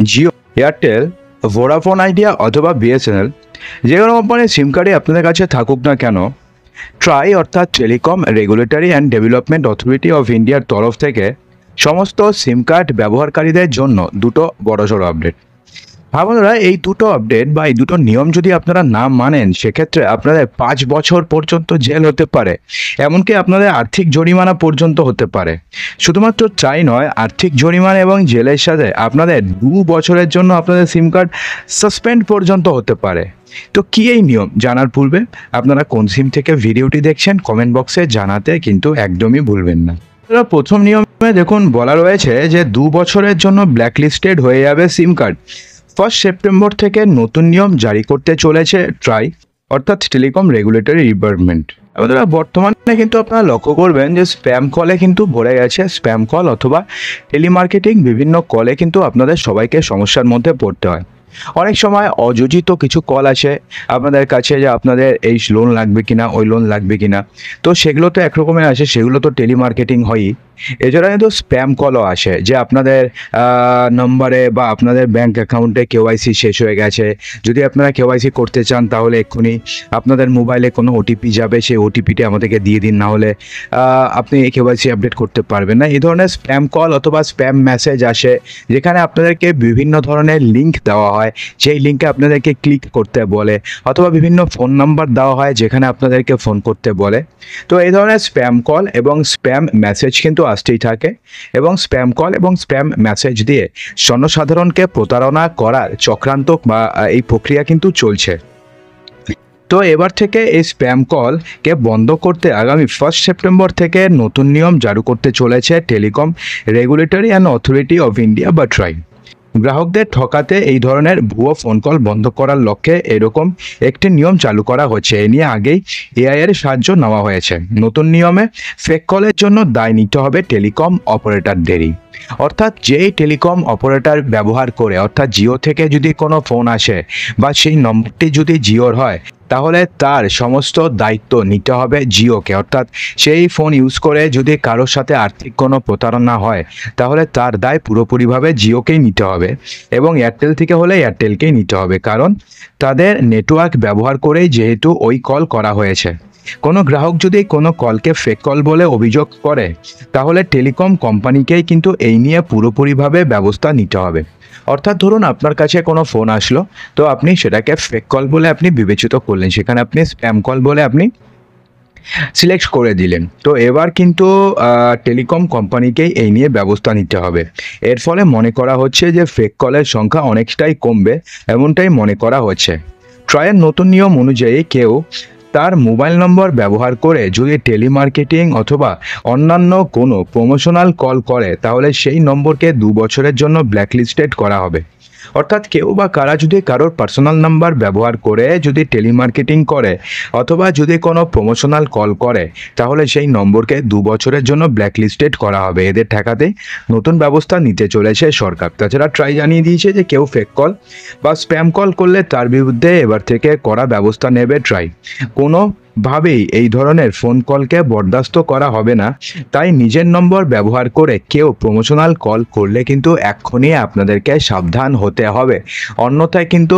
Jio, Airtel, Vodafone idea অথবা BSNL, যে কোনো কোম্পানির সিম কার্ডই আপনাদের কাছে থাকুক না কেন, ট্রাই অর্থাৎ telecom regulatory and development authority of ইন্ডিয়ার তরফ থেকে সমস্ত সিম কার্ড ব্যবহারকারীদের জন্য দুটো বড়সড় আপডেট। হ্যাঁ বন্ধুরা, এই দুটো আপডেট বা এই দুটো নিয়ম যদি আপনারা না মানেন, সেক্ষেত্রে আপনাদের 5 বছর পর্যন্ত জেল হতে পারে, এমনকি আপনাদের আর্থিক জরিমানা পর্যন্ত হতে পারে। শুধুমাত্র তাই নয়, আর্থিক জরিমানা এবং জেলের সাথে আপনাদের 2 বছরের জন্য আপনাদের সিম কার্ড সাসপেন্ড পর্যন্ত হতে পারে। তো কি এই নিয়ম জানার পূর্বে আপনারা কোন সিম থেকে ভিডিওটি দেখছেন কমেন্ট বক্সে জানাতে কিন্তু একদমই ভুলবেন না। প্রথম নিয়মে দেখুন বলা রয়েছে যে 2 বছরের জন্য ব্ল্যাকলিস্টেড হয়ে যাবে সিম কার্ড। 1 সেপ্টেম্বর থেকে নতুন নিয়ম জারি করতে চলেছে ট্রাই অর্থাৎ টেলিকম রেগুলেটরি ডিপার্টমেন্ট। আমাদের বর্তমানে কিন্তু আপনারা লক্ষ্য করবেন যে স্প্যাম কলে কিন্তু ভরে গেছে। স্প্যাম কল অথবা টেলিমার্কেটিং বিভিন্ন কলে কিন্তু আপনাদের সবাইকে সমস্যার মধ্যে পড়তে হয়। অনেক সময় অযোজিত কিছু কল আসে আপনাদের কাছে যে আপনাদের এই লোন লাগবে কিনা, ওই লোন লাগবে কিনা। তো সেগুলো তো একরকমের আসে, সেগুলো তো টেলিমার্কেটিং হয়ই। এছাড়া কিন্তু স্প্যাম কলও আসে যে আপনাদের নম্বরে বা আপনাদের ব্যাংক অ্যাকাউন্টে কেওয়াইসি শেষ হয়ে গেছে, যদি আপনারা কেওয়াইসি করতে চান তাহলে এক্ষুনি আপনাদের মোবাইলে কোনো ওটিপি যাবে, সেই ওটিপিটি আমাদেরকে দিয়ে দিন, না হলে আপনি কেওয়াইসি আপডেট করতে পারবেন না। এই ধরনের স্প্যাম কল অথবা স্প্যাম মেসেজ আসে যেখানে আপনাদেরকে বিভিন্ন ধরনের লিঙ্ক দেওয়া হয়, সেই লিঙ্কে আপনাদেরকে ক্লিক করতে বলে, অথবা বিভিন্ন ফোন নাম্বার দেওয়া হয় যেখানে আপনাদেরকে ফোন করতে বলে। তো এই ধরনের স্প্যাম কল এবং স্প্যাম মেসেজ কিন্তু আসতেই থাকে, এবং স্প্যাম কল এবং স্প্যাম মেসেজ দিয়ে জনসাধারণকে প্রতারণা করার চক্রান্ত বা এই প্রক্রিয়া কিন্তু চলছে। তো এবার থেকে এই স্প্যাম কলকে বন্ধ করতে আগামী 1 সেপ্টেম্বর থেকে নতুন নিয়ম জারি করতে চলেছে telecom regulatory and authority of India বা ট্রাই। গ্রাহকদের ঠকাতে এই ধরনের ভুয়ো ফোন কল বন্ধ করার লক্ষ্যে এরকম একটি নিয়ম চালু করা হচ্ছে। এ নিয়ে আগেই এআই এর সাহায্য নেওয়া হয়েছে। নতুন নিয়মে ফেক কলের জন্য দায় নিতে হবে টেলিকম অপারেটরদেরই। অর্থাৎ যেই টেলিকম অপারেটর ব্যবহার করে, অর্থাৎ জিও থেকে যদি কোনো ফোন আসে বা সেই নম্বরটি যদি জিওর হয়, তাহলে তার সমস্ত দায়িত্ব নিতে হবে জিওকে। অর্থাৎ সেই ফোন ইউজ করে যদি কারোর সাথে আর্থিক কোনো প্রতারণা হয়, তাহলে তার দায় পুরোপুরিভাবে জিওকেই নিতে হবে, এবং এয়ারটেল থেকে হলে এয়ারটেলকেই নিতে হবে, কারণ তাদের নেটওয়ার্ক ব্যবহার করেই যেহেতু ওই কল করা হয়েছে। কোনো গ্রাহক যদি কোনো কলকে ফেক কল বলে অভিযোগ করে, তাহলে টেলিকম কোম্পানিকেই কিন্তু এই নিয়ে পুরোপুরিভাবে ব্যবস্থা নিতে হবে। অর্থাৎ ধরুন আপনার কাছে কোনো ফোন আসলো, তো আপনি সেটাকে ফেক কল বলে আপনি বিবেচিত করলেন, সেখানে আপনি স্প্যাম কল বলে আপনি সিলেক্ট করে দিলেন। তো এবার কিন্তু টেলিকম কোম্পানিকেই এই নিয়ে ব্যবস্থা নিতে হবে। এর ফলে মনে করা হচ্ছে যে ফেক কলের সংখ্যা অনেকটাই কমবে, এমনটাই মনে করা হচ্ছে। ট্রায়ের নতুন নিয়ম অনুযায়ী কেউ তার মোবাইল নম্বর ব্যবহার করে যদি টেলিমার্কেটিং অথবা অন্যান্য কোনো প্রমোশনাল কল করে, তাহলে সেই নম্বরকে 2 বছরের জন্য ব্ল্যাকলিস্টেড করা হবে। অর্থাৎ কেউ বা কারা যদি কারোর পার্সোনাল নাম্বার ব্যবহার করে যদি টেলিমার্কেটিং করে অথবা যদি কোনো প্রমোশনাল কল করে, তাহলে সেই নম্বরকে 2 বছরের জন্য ব্ল্যাকলিস্টেড করা হবে। এদের ঠেকাতে নতুন ব্যবস্থা নিতে চলেছে সরকার। তাছাড়া ট্রাই জানিয়ে দিয়েছে যে কেউ ফেক কল বা স্প্যাম কল করলে তার বিরুদ্ধে এবার থেকে কড়া ব্যবস্থা নেবে ট্রাই। কোনোভাবেই এই ধরনের ফোন কলকে বরদাস্ত করা হবে না। তাই নিজের নম্বর ব্যবহার করে কেউ প্রমোশনাল কল করলে কিন্তু এক্ষুনি আপনাদেরকে সাবধান হতে হবে, অন্যথায় কিন্তু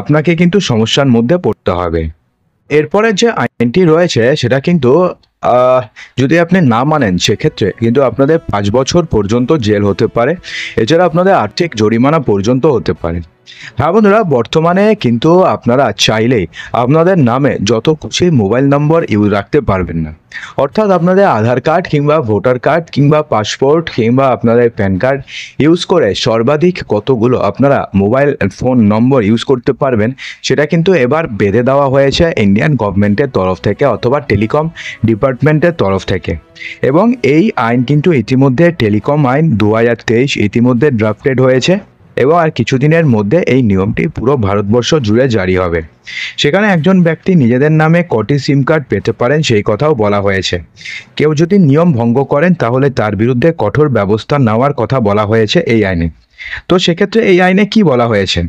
আপনাকে কিন্তু সমস্যার মধ্যে পড়তে হবে। এরপরে যে আইনটি রয়েছে সেটা কিন্তু যদি আপনি না মানেন, সেক্ষেত্রে কিন্তু আপনাদের 5 বছর পর্যন্ত জেল হতে পারে, এছাড়া আপনাদের আর্থিক জরিমানা পর্যন্ত হতে পারে। হ্যাঁ বন্ধুরা, বর্তমানে কিন্তু আপনারা চাইলেই আপনাদের নামে যত খুশি মোবাইল নম্বর ইউজ রাখতে পারবেন না। অর্থাৎ আপনাদের আধার কার্ড কিংবা ভোটার কার্ড কিংবা পাসপোর্ট কিংবা আপনাদের প্যান কার্ড ইউজ করে সর্বাধিক কতগুলো আপনারা মোবাইল ফোন নম্বর ইউজ করতে পারবেন, সেটা কিন্তু এবার বেঁধে দেওয়া হয়েছে ইন্ডিয়ান গভর্নমেন্টের তরফ থেকে অথবা টেলিকম ডিপার্টমেন্টের তরফ থেকে। এবং এই আইন কিন্তু ইতিমধ্যে টেলিকম আইন 2023 ইতিমধ্যে ড্রাফটেড হয়েছে, এবং আর কিছুদিনের মধ্যে এই নিয়মটি পুরো ভারতবর্ষ জুড়ে জারি হবে। সেখানে একজন ব্যক্তি নিজেদের নামে কটি সিম কার্ড পেতে পারেন সেই কথাও বলা হয়েছে। কেউ যদি নিয়ম ভঙ্গ করেন তাহলে তার বিরুদ্ধে কঠোর ব্যবস্থা নেওয়ার কথা বলা হয়েছে এই আইনে। তো সেক্ষেত্রে এই আইনে কি বলা হয়েছে?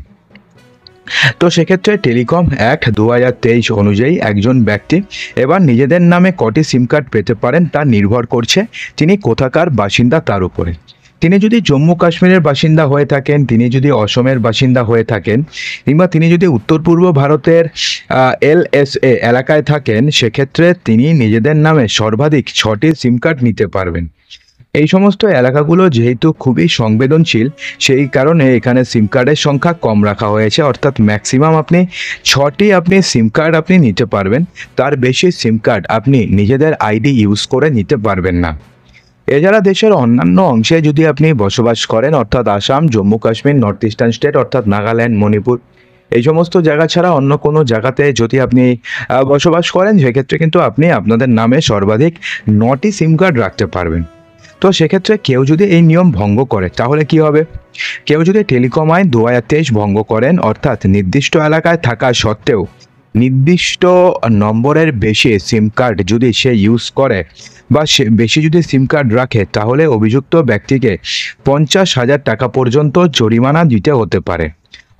তো সেক্ষেত্রে টেলিকম অ্যাক্ট 2023 অনুযায়ী একজন ব্যক্তি এবার নিজেদের নামে কটি সিম কার্ড পেতে পারেন তা নির্ভর করছে তিনি কোথাকার বাসিন্দা তার উপরে। তিনি যদি জম্মু কাশ্মীরের বাসিন্দা হয়ে থাকেন, তিনি যদি অসমের বাসিন্দা হয়ে থাকেন, কিংবা তিনি যদি উত্তর পূর্ব ভারতের LSA এলাকায় থাকেন, সেক্ষেত্রে তিনি নিজেদের নামে সর্বাধিক 6টি সিম কার্ড নিতে পারবেন। এই সমস্ত এলাকাগুলো যেহেতু খুবই সংবেদনশীল, সেই কারণে এখানে সিম কার্ডের সংখ্যা কম রাখা হয়েছে, অর্থাৎ ম্যাক্সিমাম আপনি 6টি সিম কার্ড আপনি নিতে পারবেন। তার বেশি সিম কার্ড আপনি নিজেদের আইডি ইউজ করে নিতে পারবেন না। এছাড়া দেশের অন্যান্য অংশে যদি আপনি বসবাস করেন, অর্থাৎ Assam, Jammu Kashmir, north eastern state অর্থাৎ নাগাল্যান্ড, মণিপুর, এই সমস্ত জায়গা ছাড়া অন্য কোনো জায়গাতে যদি আপনি বসবাস করেন, সেক্ষেত্রে কিন্তু আপনি আপনাদের নামে সর্বাধিক 9টি সিম কার্ড রাখতে পারবেন। তো সেক্ষেত্রে কেউ যদি এই নিয়ম ভঙ্গ করে তাহলে কি হবে? কেউ যদি টেলিকম আইন 2023 ভঙ্গ করেন, অর্থাৎ নির্দিষ্ট এলাকায় থাকা সত্ত্বেও নির্দিষ্ট নম্বরের বেশি সিম কার্ড যদি সে ইউজ করে বা সে বেশি যদি সিম কার্ড রাখে, তাহলে অভিযুক্ত ব্যক্তিকে 50,000 টাকা পর্যন্ত জরিমানা দিতে হতে পারে।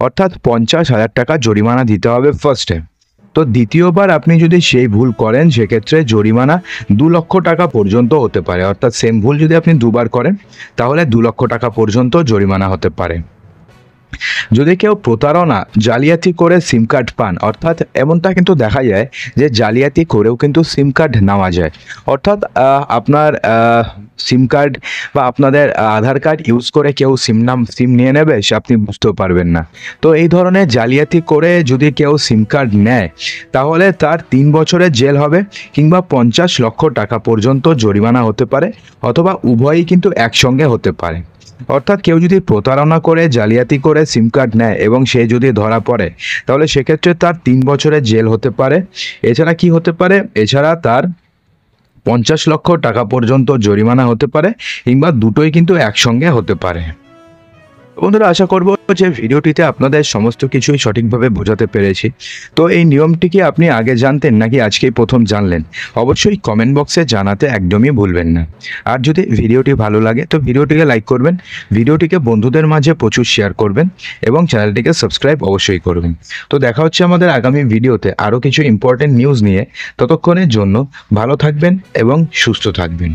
অর্থাৎ 50,000 টাকা জরিমানা দিতে হবে ফার্স্টে। তো দ্বিতীয়বার আপনি যদি সেই ভুল করেন, সেক্ষেত্রে জরিমানা 2 লক্ষ টাকা পর্যন্ত হতে পারে। অর্থাৎ সেম ভুল যদি আপনি দুবার করেন, তাহলে 2 লক্ষ টাকা পর্যন্ত জরিমানা হতে পারে। যদি কেউ প্রতারণা, জালিয়াতি করে সিম কার্ড পান, অর্থাৎ এমনটা কিন্তু দেখা যায় যে জালিয়াতি করেও কিন্তু সিম কার্ড নেওয়া যায়। অর্থাৎ আপনার সিম কার্ড বা আপনাদের আধার কার্ড ইউজ করে কেউ সিম নিয়ে নেবে, সে আপনি বুঝতেও পারবেন না। তো এই ধরনের জালিয়াতি করে যদি কেউ সিম কার্ড নেয়, তাহলে তার 3 বছরের জেল হবে, কিংবা 50 লক্ষ টাকা পর্যন্ত জরিমানা হতে পারে, অথবা উভয়ই কিন্তু একসঙ্গে হতে পারে। অর্থাৎ কেউ যদি প্রতারণা করে, জালিয়াতি করে সিম কার্ড নেয় এবং সে যদি ধরা পড়ে, তাহলে সেক্ষেত্রে তার 3 বছরের জেল হতে পারে। এছাড়া কি হতে পারে? এছাড়া তার 50 লক্ষ টাকা পর্যন্ত জরিমানা হতে পারে, কিংবা দুটোই কিন্তু একসঙ্গে হতে পারে। বন্ধুরা, আশা করব যে ভিডিওটিতে আপনাদের সমস্ত কিছুই সঠিকভাবে বোঝাতে পেরেছি। তো এই নিয়মটি কি আপনি আগে জানতেন নাকি আজকেই প্রথম জানলেন? অবশ্যই কমেন্ট বক্সে জানাতে একদমই ভুলবেন না। আর যদি ভিডিওটি ভালো লাগে তো ভিডিওটিকে লাইক করবেন, ভিডিওটিকে বন্ধুদের মাঝে প্রচুর শেয়ার করবেন এবং চ্যানেলটিকে সাবস্ক্রাইব অবশ্যই করবেন। তো দেখা হচ্ছে আমাদের আগামী ভিডিওতে আরও কিছু ইম্পর্টেন্ট নিউজ নিয়ে। ততক্ষণের জন্য ভালো থাকবেন এবং সুস্থ থাকবেন।